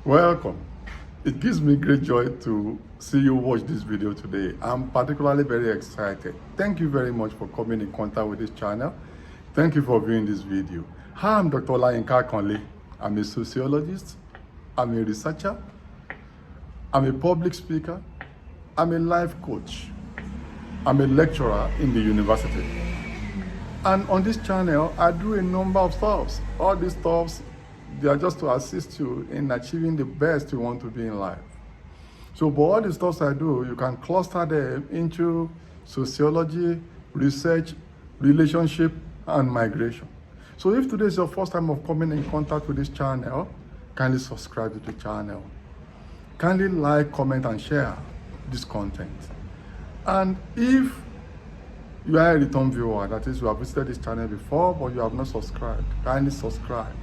Welcome. It gives me great joy to see you watch this video today. I'm particularly very excited. Thank you very much for coming in contact with this channel. Thank you for viewing this video. Hi, I'm Dr. Olayinka Akanle. I'm a sociologist, I'm a researcher, I'm a public speaker, I'm a life coach, I'm a lecturer in the university. And on this channel, I do a number of stuffs. All these stuffs, they are just to assist you in achieving the best you want to be in life. So, but all the stuffs I do, you can cluster them into sociology, research, relationship, and migration. So if today is your first time of coming in contact with this channel, kindly subscribe to the channel. Kindly like, comment, and share this content. And if you are a return viewer, that is, you have visited this channel before, but you have not subscribed, kindly subscribe.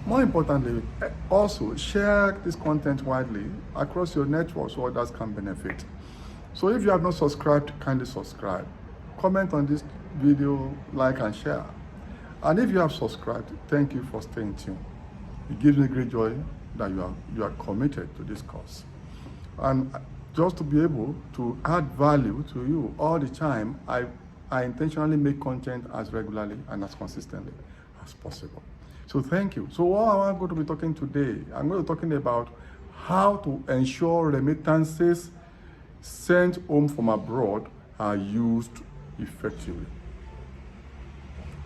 More importantly, also share this content widely across your network so others can benefit. So if you have not subscribed, kindly subscribe. Comment on this video, like and share. And if you have subscribed, thank you for staying tuned. It gives me great joy that you are committed to this cause. And just to be able to add value to you all the time, I intentionally make content as regularly and as consistently as possible. So thank you. So what am I going to be talking today? I'm going to be talking about how to ensure remittances sent home from abroad are used effectively.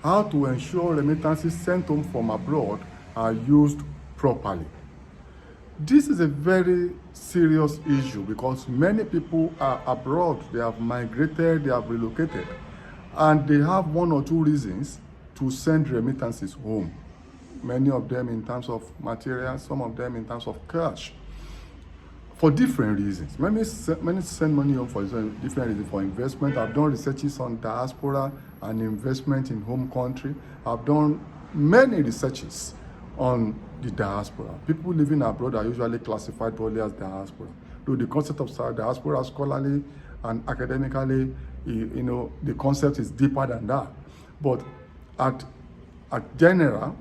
How to ensure remittances sent home from abroad are used properly. This is a very serious issue because many people are abroad, they have migrated, they have relocated, and they have one or two reasons to send remittances home. Many of them in terms of materials, some of them in terms of cash, for different reasons. Many send money home for different reasons, for investment. I've done researches on diaspora and investment in home country. I've done many researches on the diaspora. People living abroad are usually classified broadly as diaspora. Though the concept of diaspora scholarly and academically, the concept is deeper than that. But at general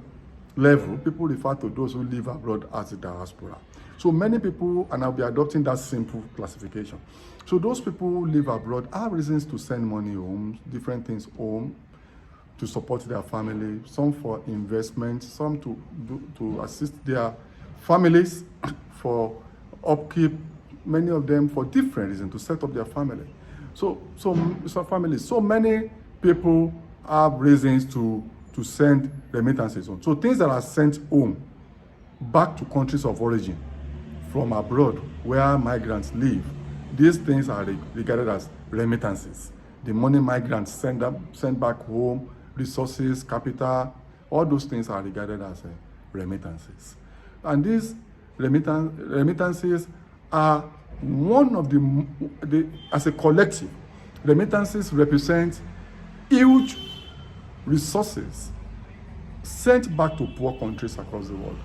level, people refer to those who live abroad as a diaspora. So many people, and I'll be adopting that simple classification. So those people who live abroad have reasons to send money home, different things home, to support their family, some for investment, some to assist their families for upkeep, many of them for different reasons, to set up their family. So many people have reasons to send remittances home. So things that are sent home back to countries of origin from abroad where migrants live, these things are regarded as remittances. The money migrants send back home, resources, capital, all those things are regarded as remittances. And these remittances are one of as a collective, remittances represent huge resources sent back to poor countries across the world.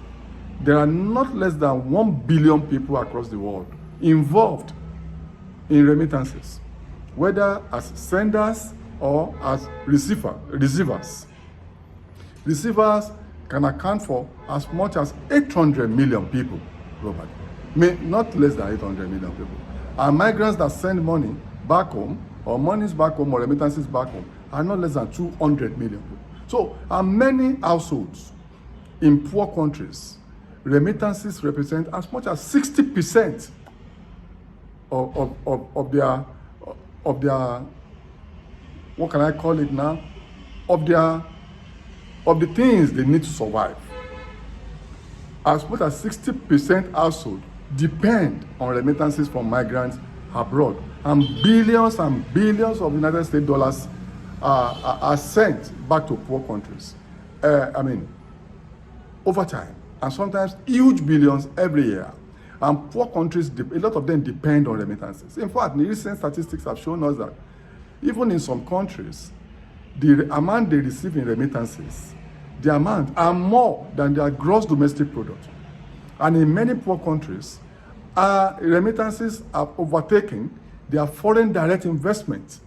There are not less than 1 billion people across the world involved in remittances, whether as senders or as receivers. Receivers can account for as much as 800 million people globally, not less than 800 million people. And migrants that send money back home, or monies back home, or remittances back home, are not less than 200 million people. So, many households in poor countries, remittances represent as much as 60% of their what can I call it now? Of the things they need to survive. As much as 60% household depend on remittances from migrants abroad, and billions of United States dollars are sent back to poor countries. Over time, and sometimes huge billions every year. And poor countries, a lot of them depend on remittances. In fact, the recent statistics have shown us that even in some countries, the amount they receive in remittances, the amount are more than their gross domestic product. And in many poor countries, remittances have overtaken their foreign direct investment.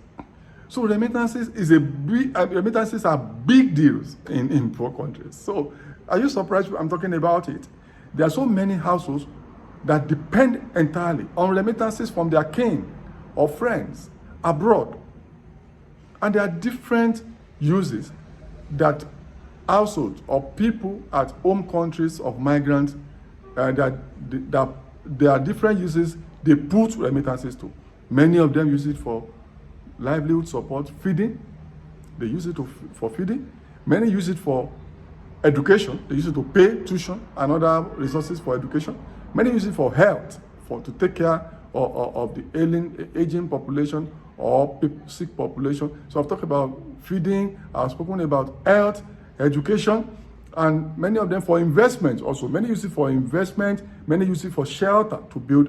So remittances are big deals in poor countries. So are you surprised I'm talking about it? There are so many households that depend entirely on remittances from their kin or friends abroad. And there are different uses that households or people at home countries of migrants, that there are different uses they put remittances to. Many of them use it for livelihood support, feeding. They use it for feeding. Many use it for education. They use it to pay tuition and other resources for education. Many use it for health, to take care of the aging population or sick population. So I've talked about feeding, I've spoken about health, education, and many of them for investment also. Many use it for investment, many use it for shelter, to build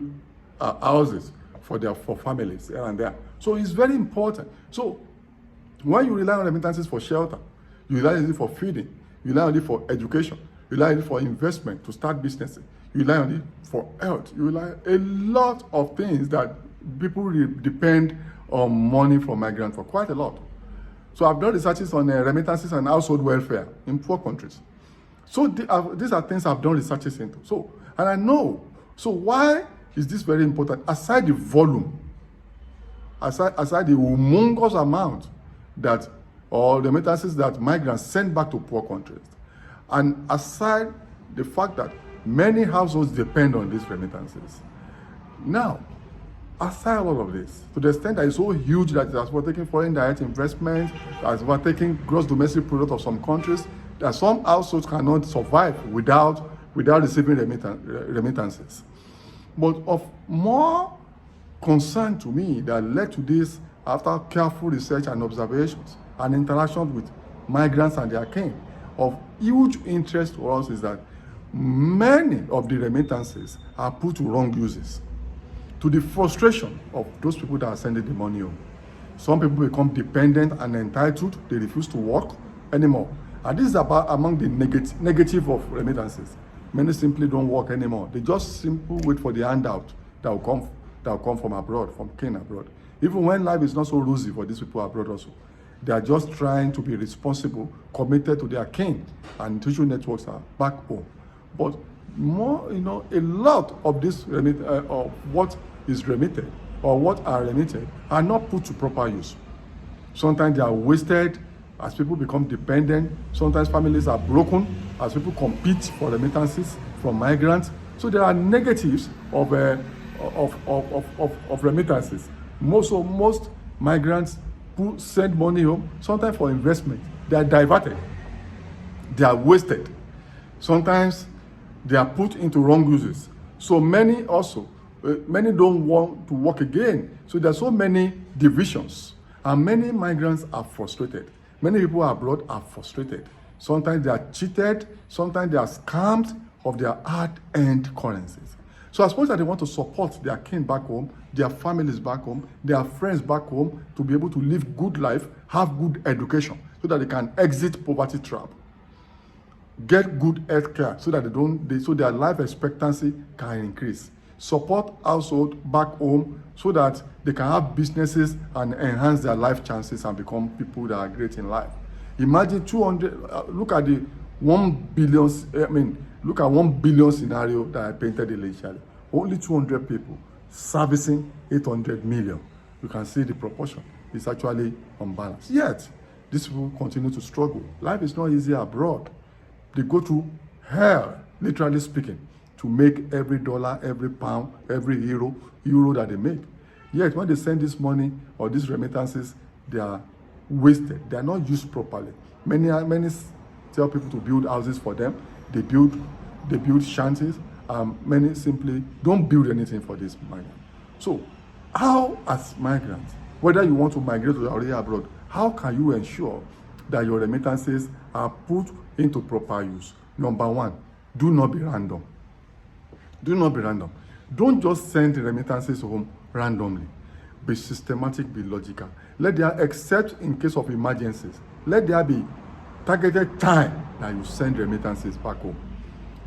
houses for families here and there. So it's very important. So when you rely on remittances for shelter, you rely on it for feeding, you rely on it for education, you rely on it for investment to start businesses, you rely on it for health, you rely on a lot of things that people depend on money from migrants for, quite a lot. So I've done researches on remittances and household welfare in poor countries. So these are things I've done researches into. So, and I know. So why is this very important? Aside the volume, aside the humongous amount that, or remittances that migrants send back to poor countries, and aside the fact that many households depend on these remittances. Now, aside all of this, to the extent that it's so huge that it has overtaken foreign direct investment, has overtaken gross domestic product of some countries, that some households cannot survive without receiving remittances. But of more concern to me that led to this, after careful research and observations and interactions with migrants and their kin, of huge interest to us, is that many of the remittances are put to wrong uses, to the frustration of those people that are sending the money home. Some people become dependent and entitled. They refuse to work anymore. And this is among the negative of remittances. Many simply don't work anymore. They just simply wait for the handout that will come from abroad, from kin abroad. Even when life is not so rosy for these people abroad also. They are just trying to be responsible, committed to their kin, and social networks are back home. But more, a lot of this of what is remitted or what are remitted are not put to proper use. Sometimes they are wasted as people become dependent. Sometimes families are broken as people compete for remittances from migrants. So there are negatives of remittances. Most migrants who send money home, sometimes for investment, they are diverted, they are wasted. Sometimes they are put into wrong uses. So many don't want to work again. So there are so many divisions, and many migrants are frustrated. Many people abroad are frustrated. Sometimes they are cheated, sometimes they are scammed of their hard-earned currencies. So I suppose that they want to support their kin back home, their families back home, their friends back home, to be able to live good life, have good education, so that they can exit poverty trap, get good health care, so that so their life expectancy can increase. Support household back home so that they can have businesses and enhance their life chances and become people that are great in life. Imagine 200. Look at the 1 billion. Look at 1 billion scenario that I painted initially. Only 200 people servicing 800 million. You can see the proportion. It's actually unbalanced. Yet, these people continue to struggle. Life is not easy abroad. They go through hell, literally speaking, to make every dollar, every pound, every euro that they make. Yet, when they send this money or these remittances, they are wasted. They are not used properly. Many tell people to build houses for them. They build shanties. Many simply don't build anything for this migrant. So, how, as migrants, whether you want to migrate or already abroad, how can you ensure that your remittances are put into proper use? Number one, do not be random. Do not be random. Don't just send the remittances home randomly. Be systematic, be logical. Except in case of emergencies, let there be targeted time that you send remittances back home.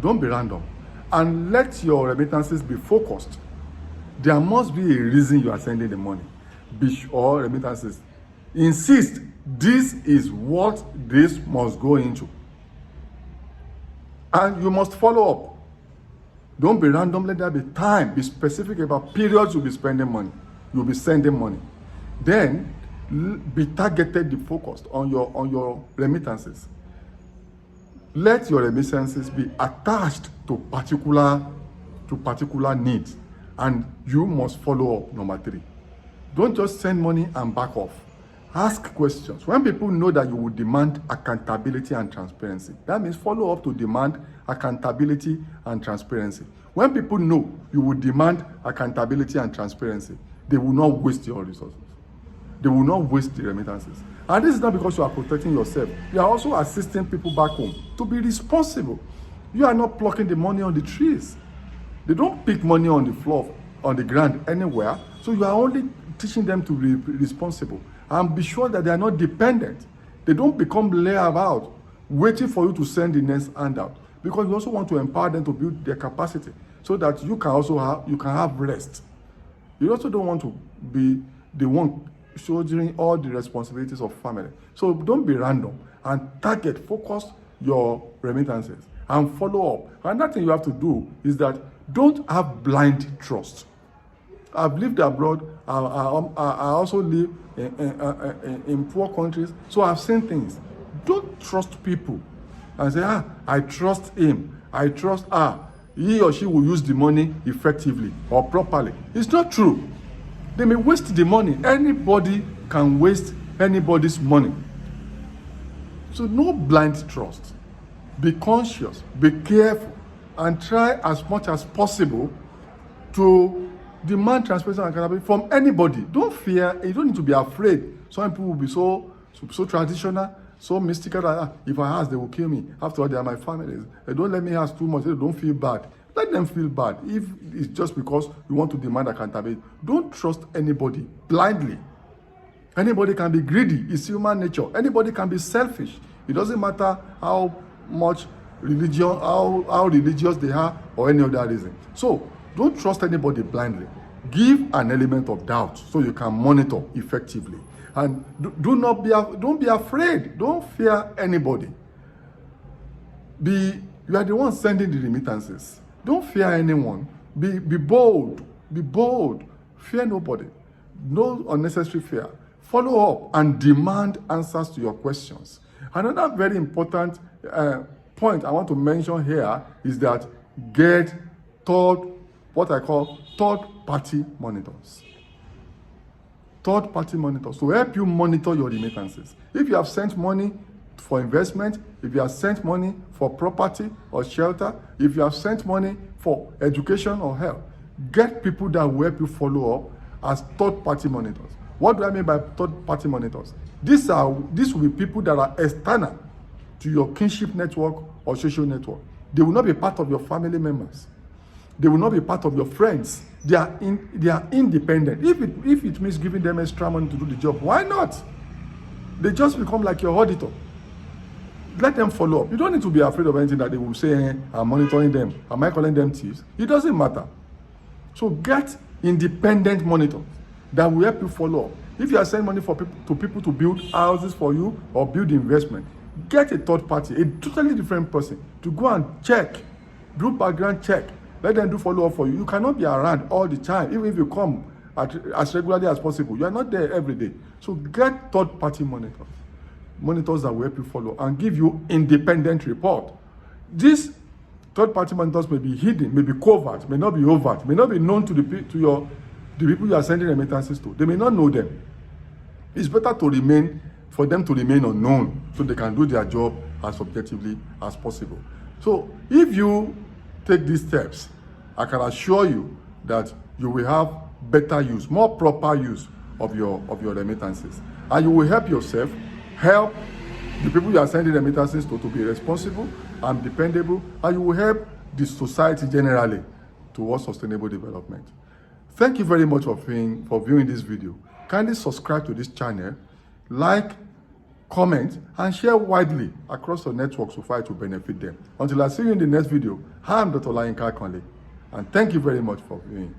Don't be random. And let your remittances be focused. There must be a reason you are sending the money. Or remittances. Insist, this is what this must go into. And you must follow up. Don't be random. Let there be time. Be specific about periods you'll be spending money. You'll be sending money. Then be targeted, focused on your remittances. Let your remittances be attached to particular needs, and you must follow up. Number 3, don't just send money and back off. Ask questions. When people know that you will demand accountability and transparency, that means follow up to demand accountability and transparency. When people know you will demand accountability and transparency, they will not waste your resources. They will not waste the remittances. And this is not because you are protecting yourself. You are also assisting people back home to be responsible. You are not plucking the money on the trees. They don't pick money on the floor, on the ground, anywhere. So you are only teaching them to be responsible. And be sure that they are not dependent. They don't become layabout, waiting for you to send the next handout. Because you also want to empower them to build their capacity so that you can also have rest. You also don't want to be the one shouldering all the responsibilities of family. So don't be random, and target, focus your remittances and follow up. Another thing you have to do is that don't have blind trust. I've lived abroad. I also live in poor countries, so I've seen things. Don't trust people and say, I trust him, I trust her. He or she will use the money effectively or properly. It's not true. They may waste the money. Anybody can waste anybody's money. So no blind trust. Be conscious, be careful, and try as much as possible to demand transparency and accountability from anybody. Don't fear. You don't need to be afraid. Some people will be so traditional, so mystical that if I ask, they will kill me. After all, they are my families. They don't let me ask too much. They don't feel bad. Let them feel bad. If it's just because you want to demand accountability, don't trust anybody blindly. Anybody can be greedy. It's human nature. Anybody can be selfish. It doesn't matter how much religion, how religious they are, or any other reason. So don't trust anybody blindly. Give an element of doubt so you can monitor effectively. And don't be afraid. Don't fear anybody. You are the one sending the remittances. Don't fear anyone. Be bold. Be bold. Fear nobody. No unnecessary fear. Follow up and demand answers to your questions. Another very important point I want to mention here is that get what I call third-party monitors. Third-party monitors to help you monitor your remittances. If you have sent money for investment, if you have sent money for property or shelter, if you have sent money for education or health, get people that will help you follow up as third-party monitors. What do I mean by third-party monitors? These will be people that are external to your kinship network or social network. They will not be part of your family members. They will not be part of your friends. They are independent. If it means giving them extra money to do the job, why not? They just become like your auditor. Let them follow up. You don't need to be afraid of anything that they will say, I'm monitoring them. Am I calling them thieves? It doesn't matter. So get independent monitors that will help you follow up. If you are sending money to people to build houses for you or build investment, get a third party, a totally different person to go and check, do background check. Let them do follow up for you. You cannot be around all the time, even if you come as regularly as possible. You are not there every day. So get third party monitors that will help you follow and give you independent report. These third party monitors may be hidden, may be covert, may not be overt, may not be known to the people you are sending remittances to. They may not know them. It's better for them to remain unknown so they can do their job as objectively as possible. So if you take these steps, I can assure you that you will have better use, more proper use of your remittances. And you will help yourself, help the people you are sending remittances to be responsible and dependable, and you will help the society generally towards sustainable development. Thank you very much for viewing this video. Kindly subscribe to this channel, like, comment, and share widely across the networks so far to benefit them. Until I see you in the next video, I am Dr. Olayinka Akanle, and thank you very much for viewing.